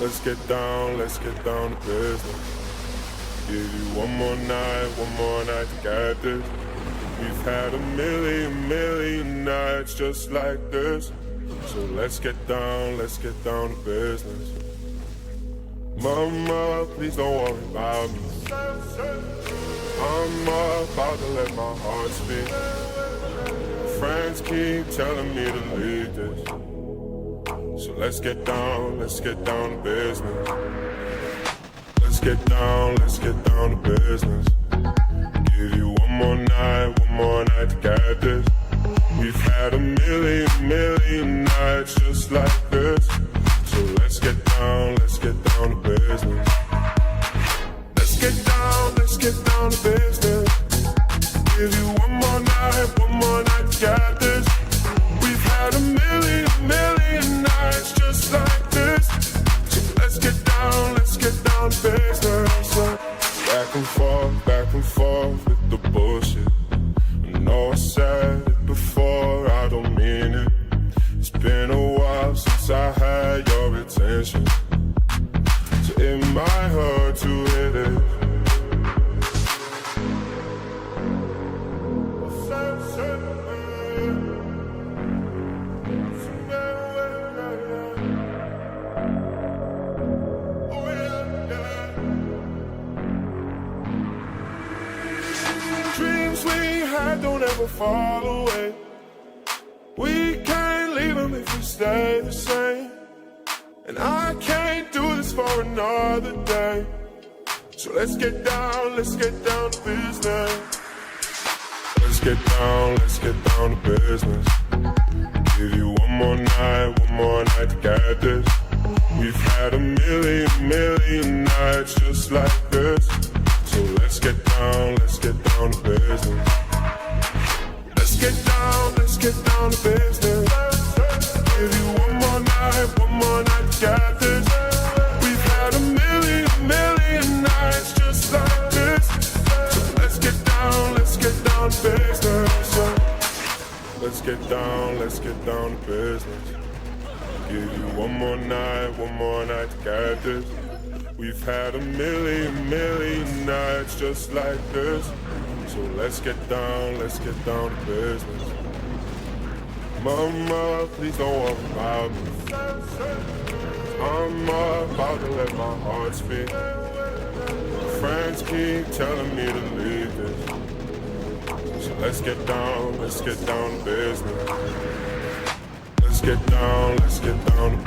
let's get down to business. Give you one more night to get this. We've had a million nights just like this. So let's get down to business. Mama, please don't worry about me. I'm about to let my heart speak. Friends keep telling me to leave this. So let's get down to business. Let's get down to business. Give you one more night to get this. We've had a million nights just like this. So let's get down to business. Let's get down to business. Give you one more night to get this. We've had a million nights just like this. So let's get down to business. Back and forth with the bullshit. I know I said it before, I don't mean it. It's been a while since I had your attention. So it might hurt to hit it. Dreams we had don't ever fall away. We can't leave them if we stay the same. And I can't do this for another day. So let's get down to business. Let's get down to business. Give you one more night to get this. We've had a million nights just like this. So let's get down to business. Let's get down to business. Give you one more night to get this. We've had a million nights just like this. So let's get down to business. Let's get down to business. Give you one more night to get this. We've had a million nights just like this. So let's get down to business. Mama, please don't worry about me. I'm about to let my heart speak. Friends keep telling me to leave this. So let's get down to business. Let's get down to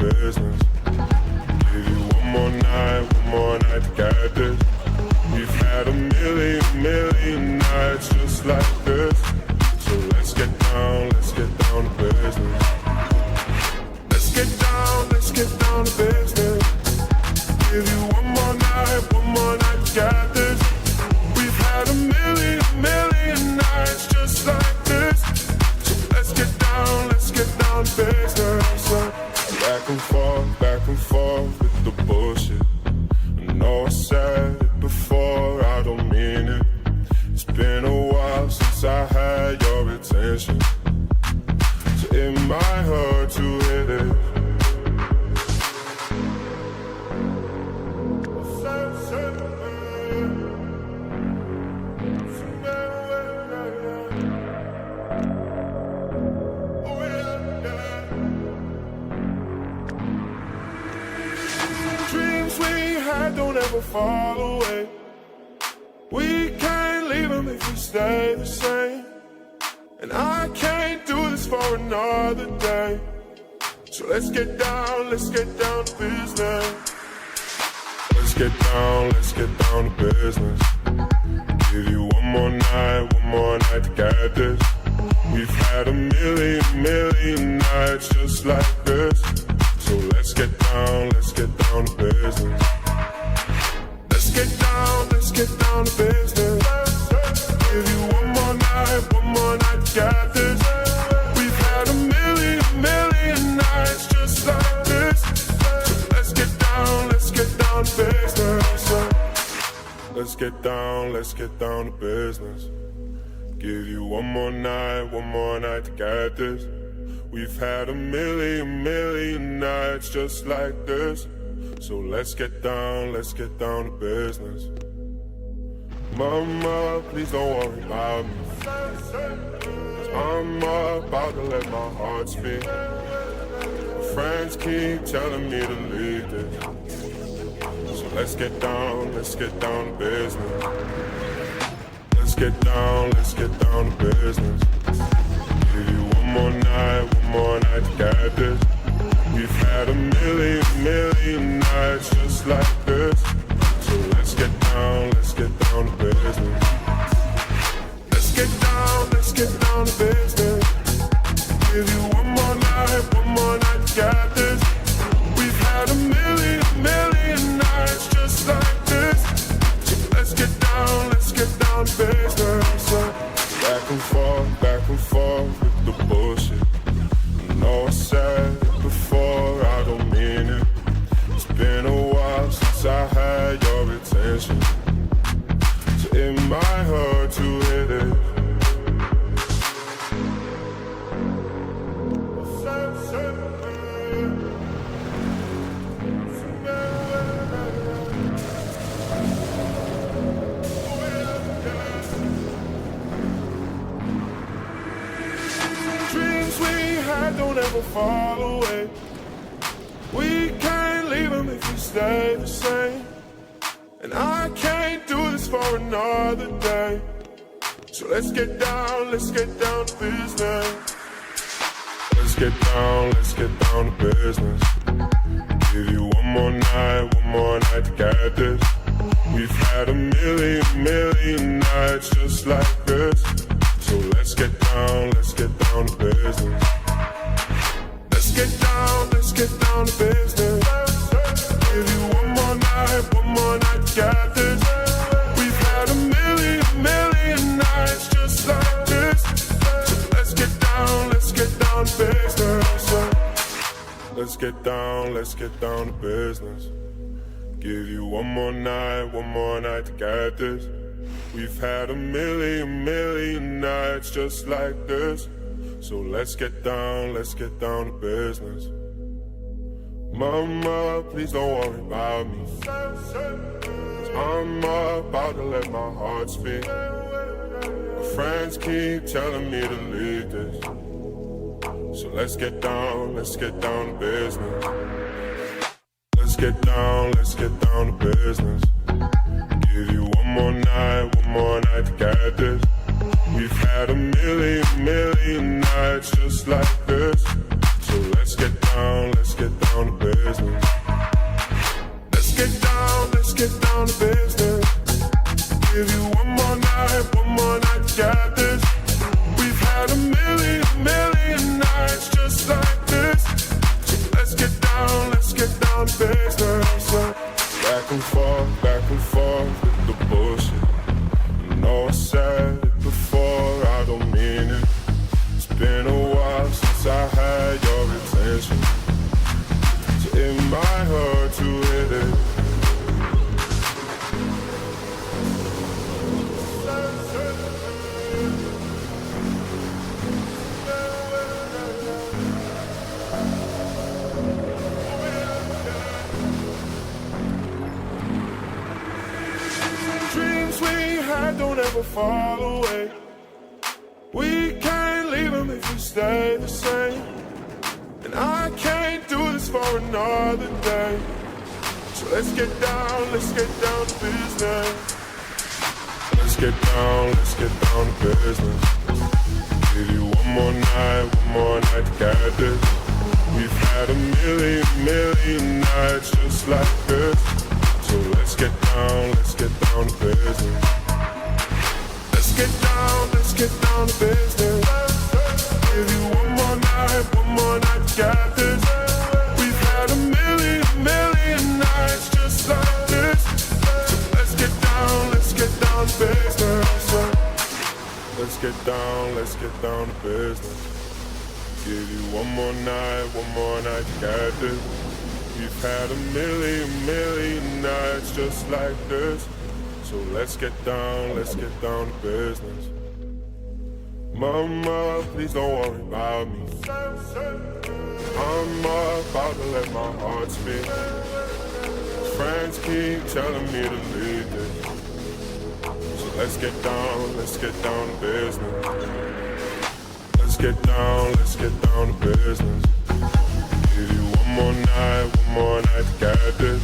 business. Give you one more night to get this. We've had a million nights just like this. So let's get down to business. Let's get down to business. Give you one more night to get this. We've had a million nights just like this. So let's get down to business. Back and forth with the bullshit. I know I said it before, I don't mean it. It's been a while since I had your attention. So it might hurt to hit it. Dreams we had don't ever fall away. We can't leave them if we stay the same. And I can't do this for another day. So let's get down to business. Let's get down to business. Give you one more night to get this. We've had a million nights just like this. So let's get down to business. Let's get down to business. Give you one more night to get this. We've had a million nights just like this. So let's get down to business. Let's get down to business. Give you one more night to get this. We've had a million nights just like this. So let's get down to business. Mama, please don't worry about me. 'Cause I'm about to let my heart speak. My friends keep telling me to leave this. So let's get down to business. Let's get down to business. Give you one more night to get this. We've had a million nights just like this. So let's get down to business. Let's get down to business. Give you one more night to get this. We've had a million nights just like this. So let's get down to business. Back and forth with the bullshit. I know I said it before, I don't mean it. It's been a while since I had your attention, so it might hurt to hit it. Dreams we had don't ever fall away. We can't leave them if we stay the same. And I can't do this for another day. So let's get down to business. Let's get down to business. Give you one more night to get this. We've had a million nights just like this. So let's get down to business. Let's get down to business. Give you one more night to get this. We've had a million nights just like this. So let's get down to business. Let's get down to business. Give you one more night to get this. We've had a million nights just like this. So let's get down to business. Mama, please don't worry about me. 'Cause I'm about to let my heart speak. My friends keep telling me to leave this. So let's get down to business. Let's get down to business. Give you one more night to get this. We've had a million nights just like this. So let's get down to business. Let's get down to business. Give you one more night to get this. We've had a million nights just like this. So let's get down to business. Back and forth with the bullshit. I know I said it before, I don't mean it. It's been a while since I had your attention, so it might hurt to hit it. Dreams we had don't ever fall away. We can't leave them if we stay the same. And I can't do this for another day. So let's get down to business. Let's get down to business. Give you one more night to get this. We've had a million nights just like this. So let's get down to business. Let's get down to business. Give you one more night to get this. We've had a million nights just like this. So let's get down to business. Let's get down to business. Give you one more night to get this. We've had a million nights just like this. So let's get down to business. Mama, please don't worry about me. I'm about to let my heart speak. friends keep telling me to leave this. So let's get down to business. Let's get down to business. Give you one more night to get this.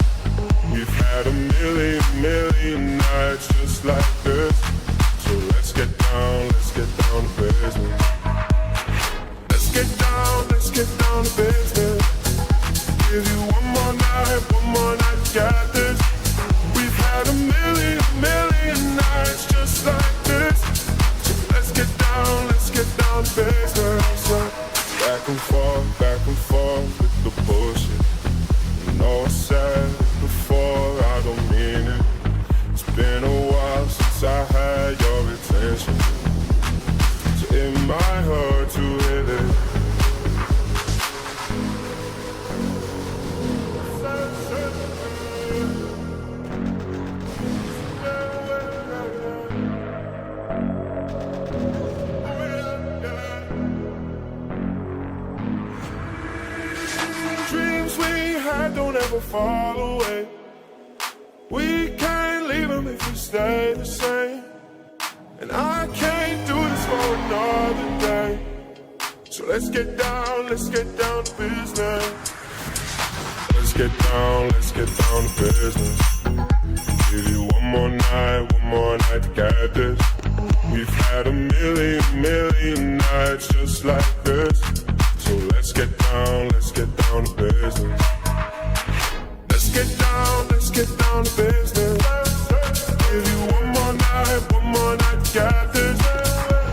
We've had a million nights just like this. So let's get down to business. Let's get down to business. Give you one more night to get this. We've had a million nights just like this. So let's get down to business. Back and forth with the bullshit. You know I said it before, I don't mean it. It's been a while since I had your attention. So it might hurt to hit it. Dreams we had don't ever fall away. We can't leave them if we stay the same. And I can't do this for another day. So let's get down to business. Let's get down to business. Give you one more night to get this. We've had a million nights just like this. So let's get down to business. Let's get down to business. Give you one more night to get this.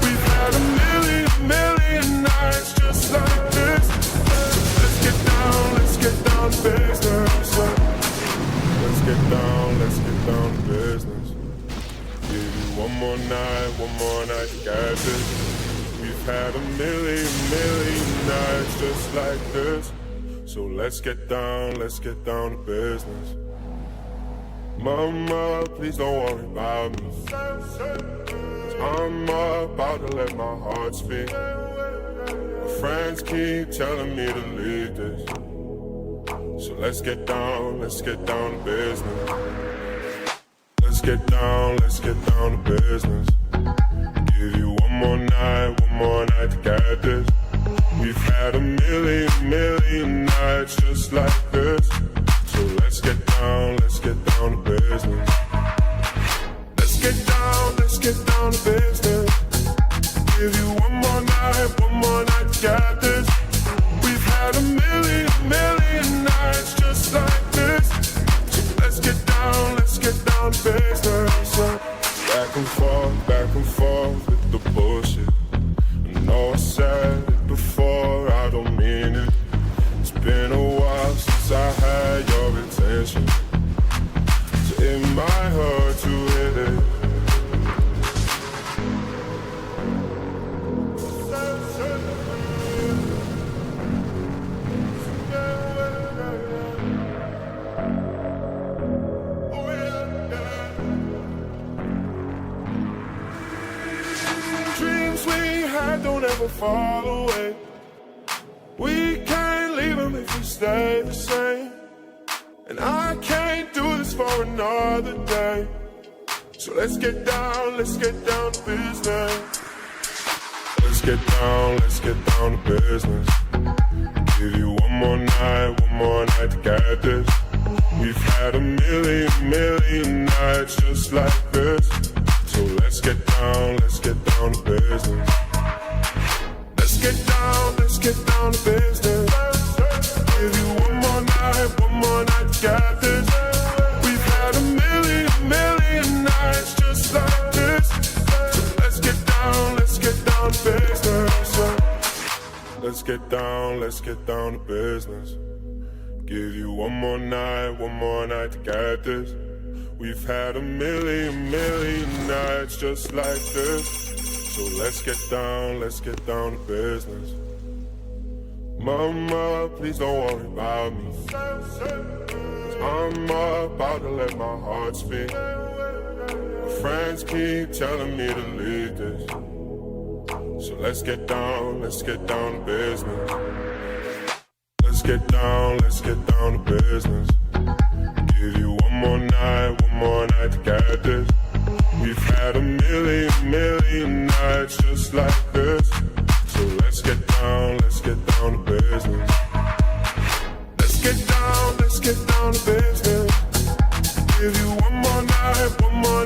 We've had a million nights just like this. Let's get down to business. Let's get down to business. Give you one more night to get this. We've had a million nights just like this. So let's get down to business. Mama, please don't worry about me. I'm about to let my heart speak. My friends keep telling me to leave this. So let's get down to business. Let's get down to business. Give you one more night to get this. We've had a million nights just like this. So let's get down to business. Let's get down to business. Give you one more night to get this. We've had a million nights just like this. So let's get down to business. Back and forth with the bullshit. I know I said it before, I don't mean it. It's been a while since I had your attention. So it might hurt to hit it. Dreams we had don't ever fall away. We can't leave them if we stay the same. And I can't do this for another day. So let's get down to business. Let's get down to business. Give you one more night to get this. We've had a million nights just like this. So let's get down to business. Let's get down to business. Give you one more night to get this. We've had a million nights just like this. So let's get down to business. Let's get down to business. Give you one more night to get this. We've had a million nights just like this. So let's get down to business. Mama, please don't worry about me. I'm about to let my heart speak. My friends keep telling me to leave this. So let's get down to business. Let's get down to business. Give you one more night to get this. We've had a million nights just like this. So let's get down to business. Let's get down to business. Give you one more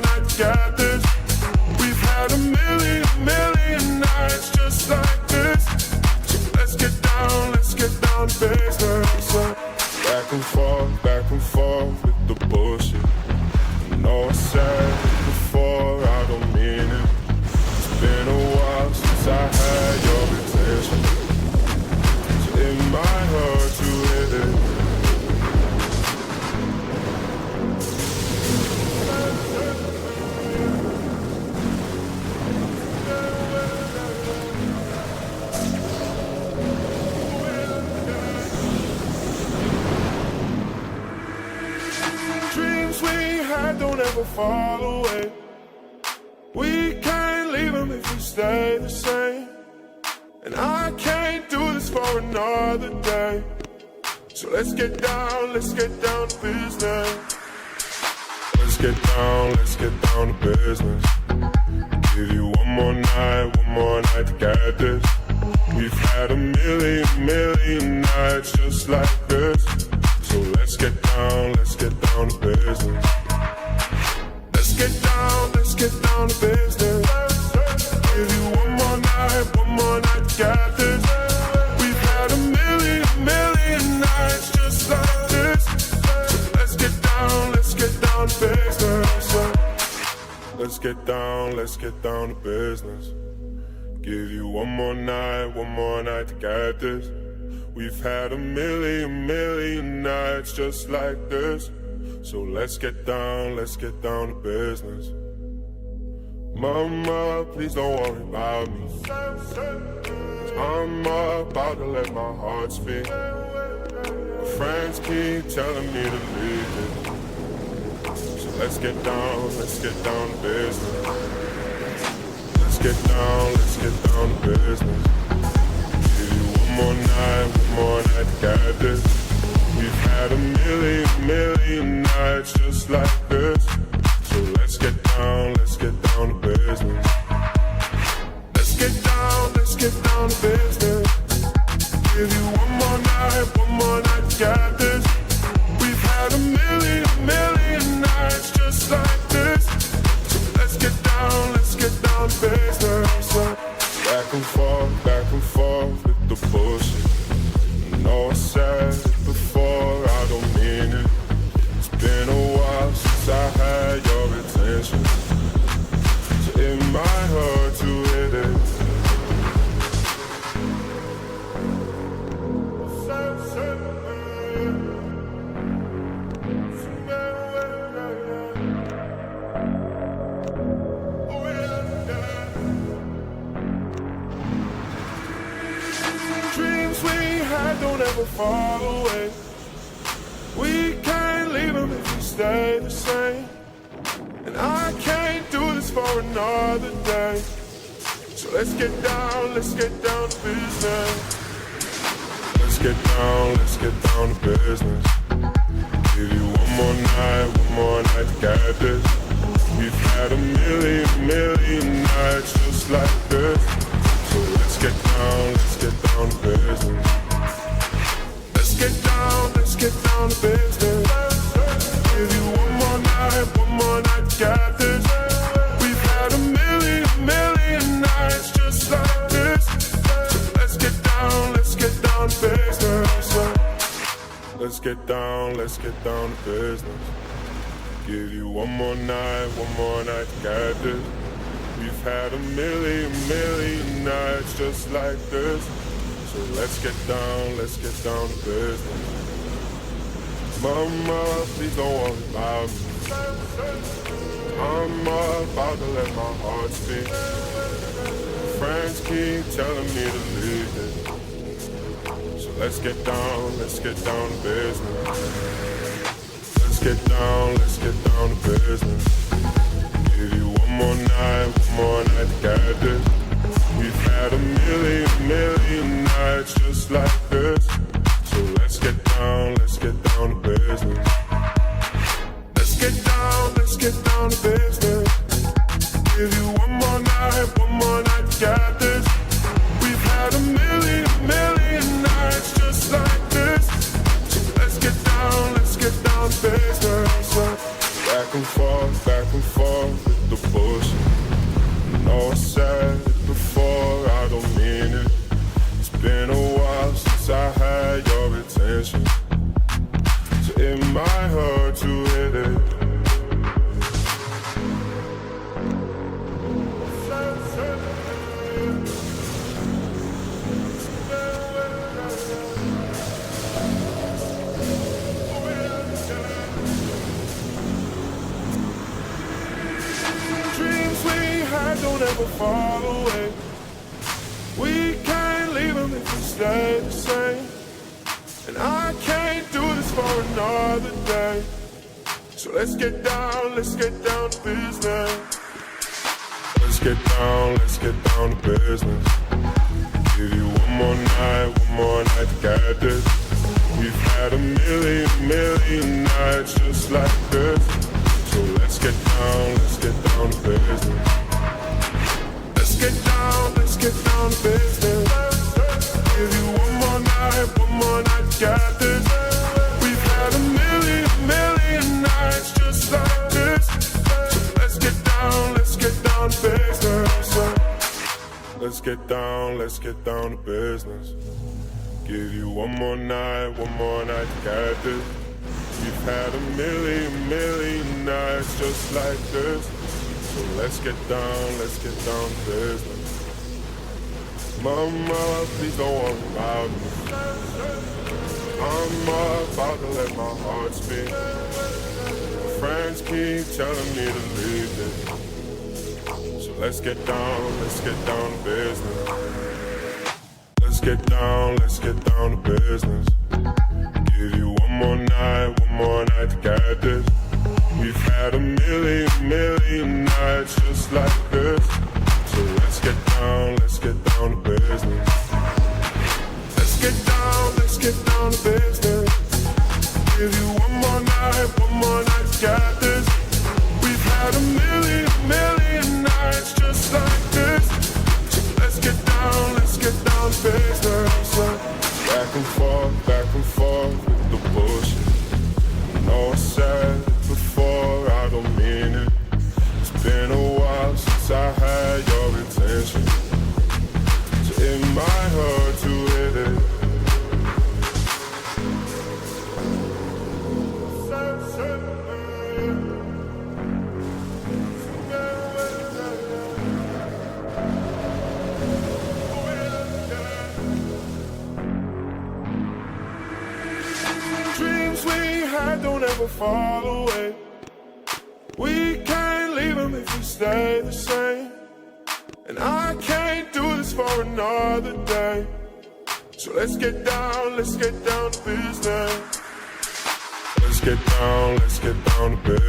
night to get this. We've had a million nights just like this. So let's get down to business. Back and forth with the bullshit. You know I said it before, I don't mean it. It's been a while since I had your attention, so it might hurt to hit it. Dreams we had don't ever fall away. We can't leave them if we stay the same. And I can't do this for another day. So let's get down to business. Let's get down to business. Give you one more night to get this. We've had a million nights just like this. So let's get down to business. Let's get down to business. Give you one more night to get this. We've had a million nights just like this. So let's get down to business. Let's get down to business. Give you one more night to get this. We've had a million nights just like this. So let's get down to business. Mama, please don't worry about me. I'm about to let my heart speak. My friends keep telling me to leave it. So let's get down to business. Let's get down to business. Give you one more night to get this. We've had a million nights just like this. So let's get down to business. Let's get down to business. Give you one more night to get this. We've had a million nights just like this. So let's get down to business. Back and forth with the bullshit. You know I said it before, I don't mean it. It's been a while since I had your attention, so it might hurt to hit it. Dreams we had don't ever fall away. We can't leave them if we stay the same. And I can't do this for another day. So let's get down to business. Let's get down to business. Give you one more night to get this. We've had a million nights just like this. So let's get down to business. Let's get down to business. Give you one more night to get this. We've had a million nights just like this. So let's get down to business. Let's get down to business. Give you one more night to get this. We've had a million nights just like this. So let's get down to business. Mama, please don't worry about me. I'm about to let my heart speak. Friends keep telling me to leave it. So let's get down to business. Let's get down to business. Give you one more night to get this. We've had a million nights just like this. So let's get down to business. stay the same. And I can't do this for another day. So let's get down to business. Let's get down to business. Give you one more night to get this. We've had a million nights just like this. So let's get down to business. Let's get down to business. Give you one more night to get this. We've had a million nights just like this. So let's get down to business. Let's get down to business. Give you one more night to get this. We've had a million nights just like this. So let's get down to business. Mama, please don't worry about me. I'm about to let my heart speak. My friends keep telling me to leave this. So let's get down to business. Let's get down to business. Give you one more night to get this. We've had a million nights just like this. So let's get down to business. Let's get down to business. Give you one more night to get this. We've had a million nights just like this. So let's get down to business. Back and forth with the bullshit. I know I said it before, I don't mean it. It's been a while since I had your attention. So it might hurt to hit it. Dreams we had don't ever fall away. We can't leave them if we stay the same. And I can't do this for another day. So let's get down to business. Let's get down to business.